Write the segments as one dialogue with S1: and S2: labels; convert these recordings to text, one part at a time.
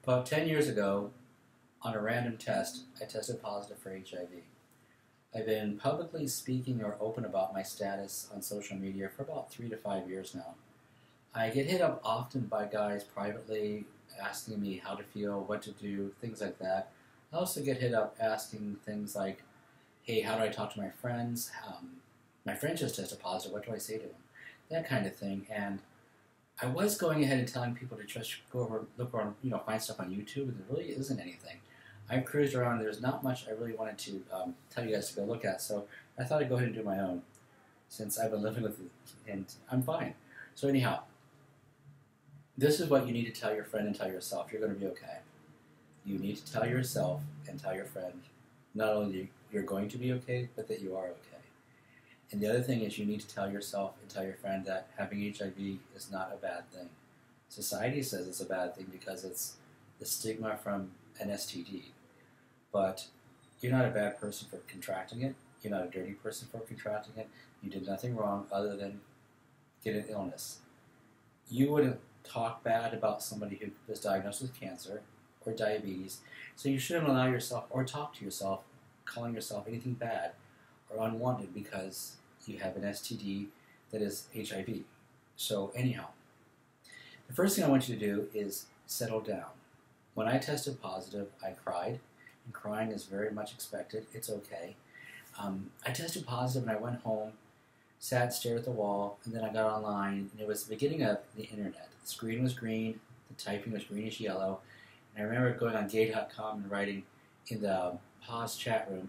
S1: About 10 years ago, on a random test, I tested positive for HIV. I've been publicly speaking or open about my status on social media for about 3 to 5 years now. I get hit up often by guys privately asking me how to feel, what to do, things like that. I also get hit up asking things like, hey, how do I talk to my friends? My friend just tested positive, what do I say to them? That kind of thing. And I was going ahead and telling people to just go over, look around, find stuff on YouTube, and there really isn't anything. I've cruised around, and there's not much I really wanted to tell you guys to go look at, so I thought I'd go ahead and do my own, since I've been living with it, and I'm fine. So anyhow, this is what you need to tell your friend and tell yourself. You're going to be okay. You need to tell yourself and tell your friend not only you're going to be okay, but that you are okay. And the other thing is you need to tell yourself and tell your friend that having HIV is not a bad thing. Society says it's a bad thing because it's the stigma from an STD. But you're not a bad person for contracting it. You're not a dirty person for contracting it. You did nothing wrong other than get an illness. You wouldn't talk bad about somebody who was diagnosed with cancer or diabetes, so you shouldn't allow yourself or talk to yourself calling yourself anything bad or unwanted because you have an STD that is HIV. So anyhow, the first thing I want you to do is settle down. When I tested positive, I cried, and crying is very much expected. It's okay. I tested positive and I went home, sat, stared at the wall, and then I got online, and it was the beginning of the internet. The screen was green, the typing was greenish yellow, and I remember going on gay.com and writing in the pause chat room,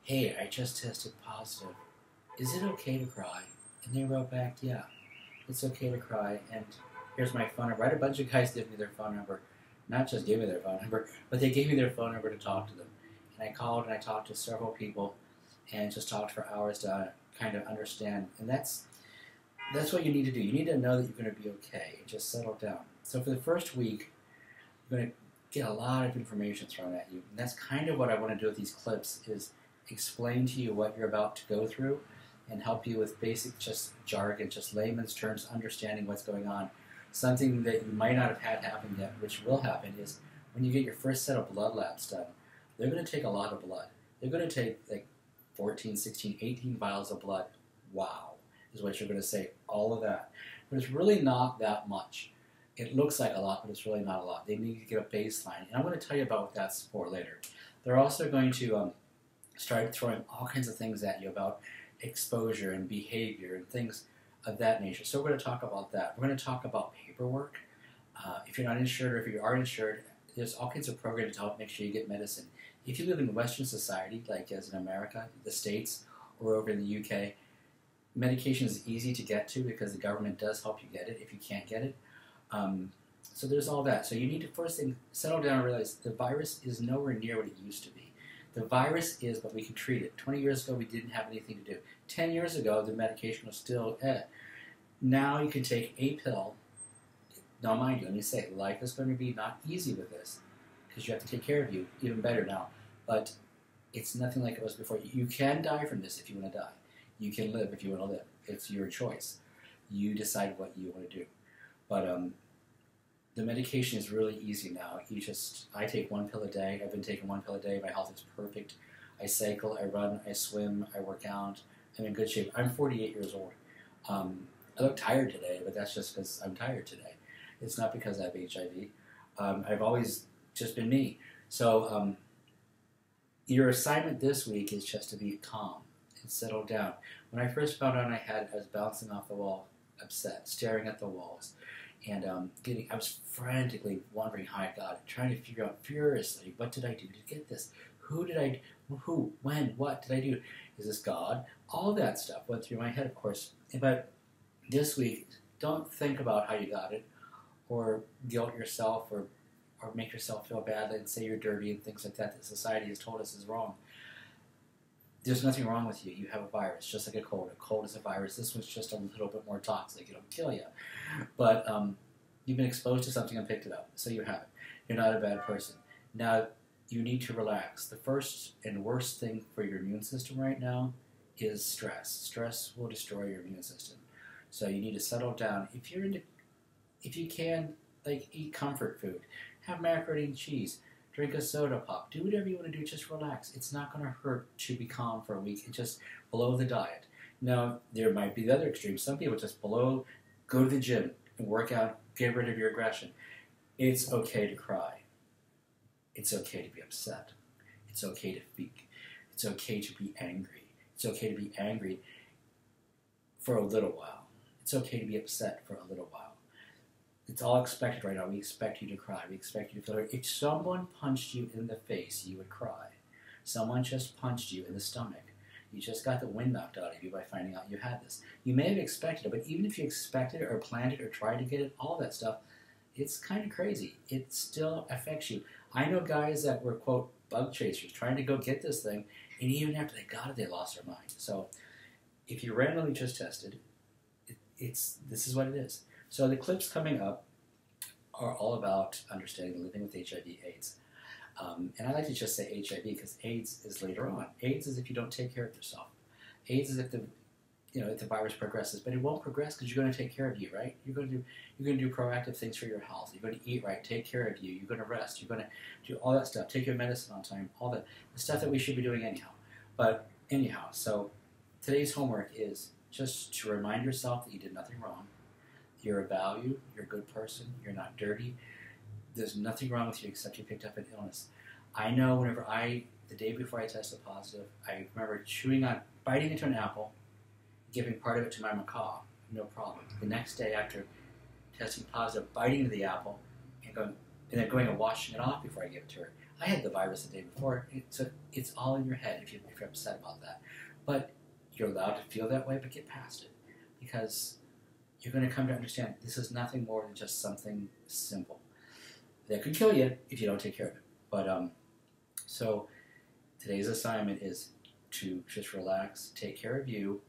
S1: hey, I just tested positive. Is it okay to cry? And they wrote back, yeah, it's okay to cry, and here's my phone number. I had a bunch of guys give me their phone number. Not just give me their phone number, but they gave me their phone number to talk to them. And I called and I talked to several people and just talked for hours to kind of understand. And that's what you need to do. You need to know that you're going to be okay and just settle down. So for the first week, you're going to get a lot of information thrown at you. And that's kind of what I want to do with these clips is explain to you what you're about to go through and help you with basic just jargon, just layman's terms, understanding what's going on. Something that you might not have had happen yet, which will happen, is when you get your first set of blood labs done, they're going to take a lot of blood. They're going to take like 14, 16, 18 vials of blood. Wow, is what you're going to say, all of that. But it's really not that much. It looks like a lot, but it's really not a lot. They need to get a baseline. And I'm going to tell you about what that's for later. They're also going to start throwing all kinds of things at you about exposure and behavior and things of that nature. So we're going to talk about that. We're going to talk about paperwork. If you're not insured or if you are insured, there's all kinds of programs to help make sure you get medicine. If you live in Western society, like as in America, the States, or over in the UK, medication is easy to get to because the government does help you get it if you can't get it. So there's all that. So you need to first thing settle down and realize the virus is nowhere near what it used to be. The virus is, but we can treat it. 20 years ago, we didn't have anything to do. 10 years ago, the medication was still Now you can take a pill. Now, mind you, let me say, life is going to be not easy with this because you have to take care of you even better now. But it's nothing like it was before. You can die from this if you want to die. You can live if you want to live. It's your choice. You decide what you want to do. But the medication is really easy now. I take one pill a day. I've been taking one pill a day. My health is perfect. I cycle, I run, I swim, I work out. I'm in good shape. I'm 48 years old. I look tired today, but that's just because I'm tired today. It's not because I have HIV. I've always just been me. So your assignment this week is just to be calm and settle down. When I first found out I was bouncing off the wall, upset, staring at the walls, and I was frantically wondering how I got it, trying to figure out furiously, what did I do to get this? Who, when, what did I do? Is this God? All that stuff went through my head, of course. But this week, don't think about how you got it, or guilt yourself, or make yourself feel bad and say you're dirty and things like that society has told us is wrong. There's nothing wrong with you. You have a virus, just like a cold. A cold is a virus. This one's just a little bit more toxic. It'll kill you. But you've been exposed to something and picked it up, so you have it. You're not a bad person. Now, you need to relax. The first and worst thing for your immune system right now is stress. Stress will destroy your immune system. So you need to settle down. If you can, like, eat comfort food. Have macaroni and cheese. Drink a soda pop. Do whatever you want to do. Just relax. It's not going to hurt to be calm for a week. It just below the diet. Now, there might be the other extreme. Some people just go to the gym and work out, get rid of your aggression. It's okay to cry. It's okay to be upset. It's okay to speak. It's okay to be angry. It's okay to be angry for a little while. It's okay to be upset for a little while. It's all expected right now. We expect you to cry. We expect you to feel hurt. If someone punched you in the face, you would cry. Someone just punched you in the stomach. You just got the wind knocked out of you by finding out you had this. You may have expected it, but even if you expected it or planned it or tried to get it, all that stuff, it's kind of crazy. It still affects you. I know guys that were, quote, bug chasers, trying to go get this thing, and even after they got it, they lost their mind. So if you randomly just tested, this is what it is. So the clips coming up are all about understanding living with HIV/AIDS. And I like to just say HIV because AIDS is later on. AIDS is if you don't take care of yourself. AIDS is if the virus progresses, but it won't progress because you're going to take care of you, right? You're going to do proactive things for your health. You're going to eat right, take care of you. You're going to rest. You're going to do all that stuff. Take your medicine on time. All the stuff that we should be doing anyhow. But anyhow, so today's homework is just to remind yourself that you did nothing wrong. You're a value. You're a good person. You're not dirty. There's nothing wrong with you except you picked up an illness. I know the day before I tested positive, I remember biting into an apple, giving part of it to my macaw, no problem. The next day after testing positive, biting into the apple and then going and washing it off before I gave it to her. I had the virus the day before, so it's all in your head if you're upset about that. But you're allowed to feel that way, but get past it. Because you're going to come to understand this is nothing more than just something simple that could kill you if you don't take care of it. But so today's assignment is to just relax, take care of you,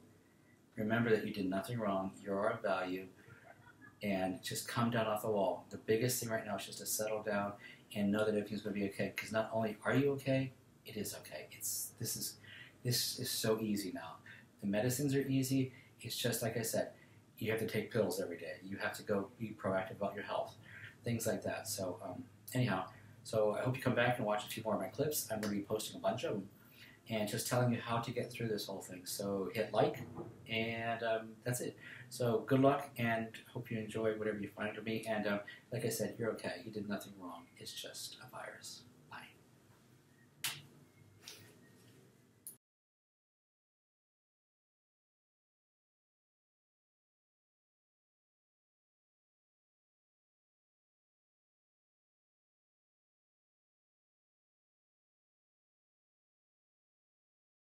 S1: remember that you did nothing wrong, you're of value, and just come down off the wall. The biggest thing right now is just to settle down and know that everything's going to be okay. Because not only are you okay, it is okay. This is so easy now. The medicines are easy. It's just like I said, you have to take pills every day. You have to go be proactive about your health, things like that. So anyhow, so I hope you come back and watch a few more of my clips. I'm going to be posting a bunch of them and just telling you how to get through this whole thing. So hit like, and that's it. So good luck, and hope you enjoy whatever you find of me. And like I said, you're okay. You did nothing wrong. It's just a virus.